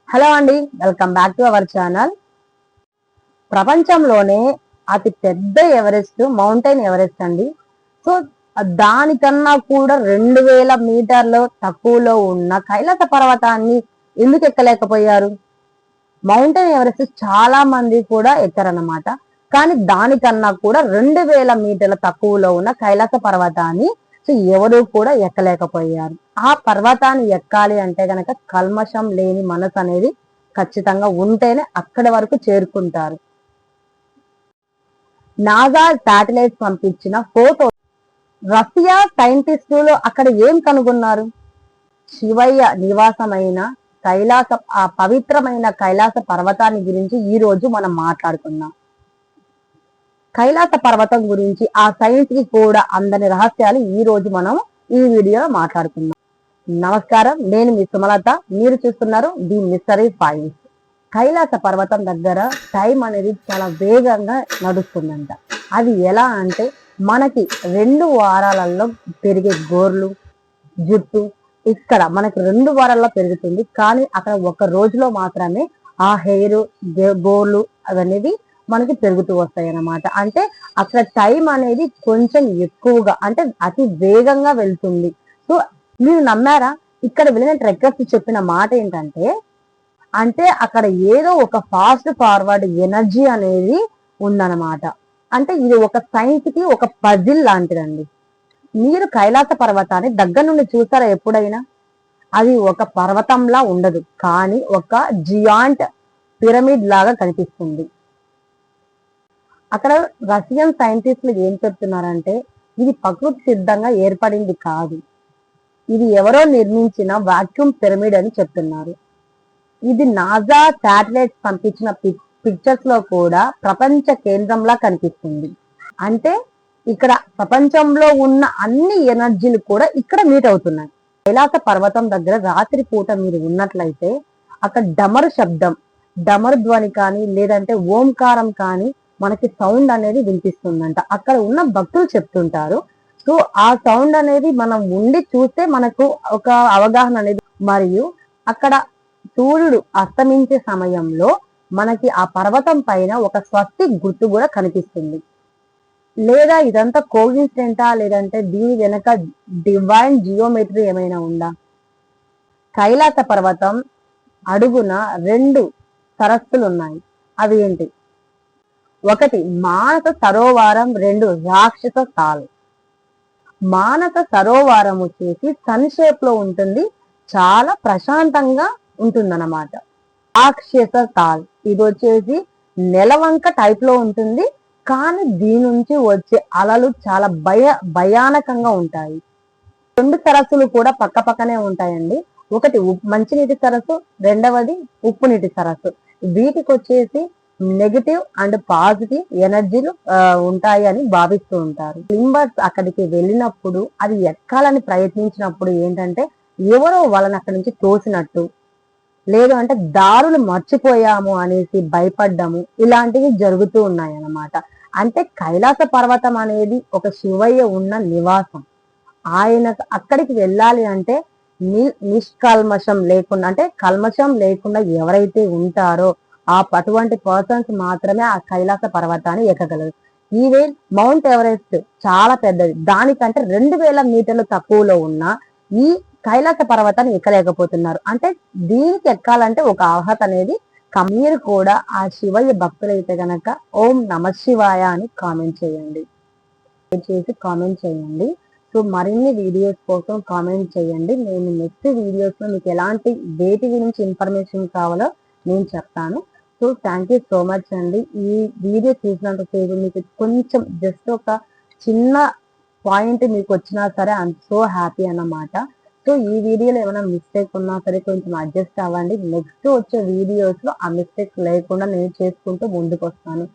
Hello అండి, welcome back to our channel. ప్రపంచంలోనే అతి పెద్ద ఎవరెస్ట్ మౌంటైన్ ఎవరెస్ట్ అండి. సో దానికన్నా కూడా 2000 మీటర్లు తక్కువలో ఉన్న కైలాస పర్వతాన్ని ఎందుకు ఎక్కలేకపోయారు? మౌంటైన్ ఎవరెస్ట్ చాలా మంది కూడా ఎక్కరన్నమాట. కానీ దానికన్నా కూడా 2000 మీటర్ల తక్కువలో ఉన్న కైలాస పర్వతాన్ని ఎవరు కూడా ఎక్కలేకపోయారు. ఆ పర్వతాన్ని ఎక్కాలి అంటే గనక కల్మషం లేని మనసు అనేది ఖచ్చితంగా ఉంటేనే అక్కడి వరకు చేరుకుంటారు. నాసా శాటిలైట్స్ పంపించిన ఫోటో. రష్యా సైంటిస్టులు అక్కడ ఏం కనుగొన్నారు? శివయ్య నివాసమైన కైలాస ఆ పవిత్రమైన కైలాస పర్వతాన్ని గురించి ఈ రోజు మనం మాట్లాడుకుందాం. కైలాస పర్వతం గురించి ఆ సైన్స్ కి కూడా అందని రహస్యాలు ఈ రోజు మనం ఈ వీడియోలో మాట్లాడుకుందాం. నమస్కారం, నేను మీ సుమలత. మీరు చూస్తున్నారు ది మిస్టరీ ఫైల్స్. కైలాస పర్వతం దగ్గర టైం అనేది చాలా వేగంగా నడుస్తుందంట. అది ఎలా అంటే మనకి 2 వారాలలో పెరిగే గోర్లు, జుట్టు ఇక్కడ మనకి 2 వారాల్లో పెరుగుతుంది. కానీ అక్కడ ఒక రోజులో మాత్రమే ఆ హెయిర్, గోర్లు అవనేవి మనకి పెరుగుతూ వస్తాయి అన్నమాట. అంటే అక్కడ టైం అనేది కొంచెం ఎక్కువగా, అంటే అతి వేగంగా వెళ్తుంది. సో మీరు నమ్మారా? ఇక్కడ వెళ్ళిన ట్రెక్కర్స్ చెప్పిన మాట ఏంటంటే, అంటే అక్కడ ఏదో ఒక ఫాస్ట్ ఫార్వర్డ్ ఎనర్జీ అనేది ఉందన్నమాట. అంటే ఇది ఒక సైన్స్ కి ఒక పజిల్ లాంటిదండి. మీరు కైలాస పర్వతాన్ని దగ్గర నుండి చూస్తారా ఎప్పుడైనా? అది ఒక పర్వతంలా ఉండదు, కానీ ఒక జియాంట్ పిరమిడ్ లాగా కనిపిస్తుంది. అక్కడ రష్యన్ సైంటిస్టులు ఏం చెప్తున్నారంటే, ఇది ప్రకృతి సిద్ధంగా ఏర్పడింది కాదు, ఇది ఎవరో నిర్మించిన వాక్యూమ్ పిరమిడ్ అని చెప్తున్నారు. ఇది నాసా శాటిలైట్స్ పంపించిన పిక్చర్స్ లో కూడా ప్రపంచ కేంద్రంలా కనిపిస్తుంది. అంటే ఇక్కడ ప్రపంచంలో ఉన్న అన్ని ఎనర్జీలు కూడా ఇక్కడ మీట్ అవుతున్నాయి. కైలాస పర్వతం దగ్గర రాత్రి పూట మీరు ఉన్నట్లయితే అక్కడ డమరు శబ్దం, డమరు ధ్వని కానీ లేదంటే ఓంకారం కానీ మనకి సౌండ్ అనేది వినిపిస్తుందంట. అక్కడ ఉన్న భక్తులు చెప్తుంటారు. సో ఆ సౌండ్ అనేది మనం ఉండి చూస్తే మనకు ఒక అవగాహన అనేది. మరియు అక్కడ సూర్యుడు అస్తమించే సమయంలో మనకి ఆ పర్వతం పైన ఒక స్వస్తి గుర్తు కూడా కనిపిస్తుంది. లేదా ఇదంతా కోఇన్సిడెంటా, లేదంటే దీని వెనక డివైన్ జియోమెట్రీ ఏమైనా ఉందా? కైలాస పర్వతం అడుగున 2 సరస్సులు ఉన్నాయి. అవి ఏంటి? ఒకటి మానస సరోవరం, 2 రాక్షస తాల్. మానస సరోవరం వచ్చేసి సన్ షేప్ లో ఉంటుంది, చాలా ప్రశాంతంగా ఉంటుందన్నమాట. రాక్షస తాల్ ఇది వచ్చేసి నెలవంక టైప్ లో ఉంటుంది, కానీ దీని నుంచి వచ్చే అలలు చాలా భయానకంగా ఉంటాయి. 2 సరస్సులు కూడా పక్క పక్కనే ఉంటాయండి. ఒకటి మంచినీటి సరస్సు, రెండవది ఉప్పు నీటి సరస్సు. వీటికి వచ్చేసి నెగిటివ్ అండ్ పాజిటివ్ ఎనర్జీలు ఉంటాయి అని భావిస్తూ ఉంటారు. లింబర్స్ అక్కడికి వెళ్ళినప్పుడు అది ఎక్కాలని ప్రయత్నించినప్పుడు ఏంటంటే ఎవరో వాళ్ళని అక్కడి నుంచి తోసినట్టు, లేదు అంటే దారులు మర్చిపోయాము అనేసి భయపడ్డము, ఇలాంటివి జరుగుతూ ఉన్నాయి అన్నమాట. అంటే కైలాస పర్వతం అనేది ఒక శివయ్య ఉన్న నివాసం. ఆయన అక్కడికి వెళ్ళాలి అంటే నిష్కల్మషం లేకుండా, అంటే కల్మషం లేకుండా ఎవరైతే ఉంటారో అటువంటి పర్సన్స్ మాత్రమే ఆ కైలాస పర్వతాన్ని ఎక్కగలరు. ఈవెన్ మౌంట్ ఎవరెస్ట్ చాలా పెద్దది, దానికంటే 2000 మీటర్లు తక్కువలో ఉన్న ఈ కైలాస పర్వతాన్ని ఎక్కలేకపోతున్నారు. అంటే దీనికి ఎక్కాలంటే ఒక అర్హత అనేది. మీరు కూడా ఆ శివయ్య భక్తులైతే గనక ఓం నమ శివాయ అని కామెంట్ చేయండి. సో మరిన్ని వీడియోస్ కోసం కామెంట్ చేయండి. నేను నెక్స్ట్ వీడియోస్ లో మీకు ఎలాంటి వేటి గురించి ఇన్ఫర్మేషన్ కావాలో నేను చెప్తాను. So thank you so much అండి. ఈ వీడియో చూసినంతసేపు మీకు కొంచెం జస్ట్ ఒక చిన్న పాయింట్ మీకు వచ్చినా సరే ఐఎమ్ సో హ్యాపీ అన్నమాట. సో ఈ వీడియోలో ఏమైనా మిస్టేక్ ఉన్నా సరే కొంచెం అడ్జస్ట్ అవ్వండి. నెక్స్ట్ వచ్చే వీడియోస్ లో ఆ మిస్టేక్ లేకుండా నేను చేసుకుంటూ ముందుకు వస్తాను.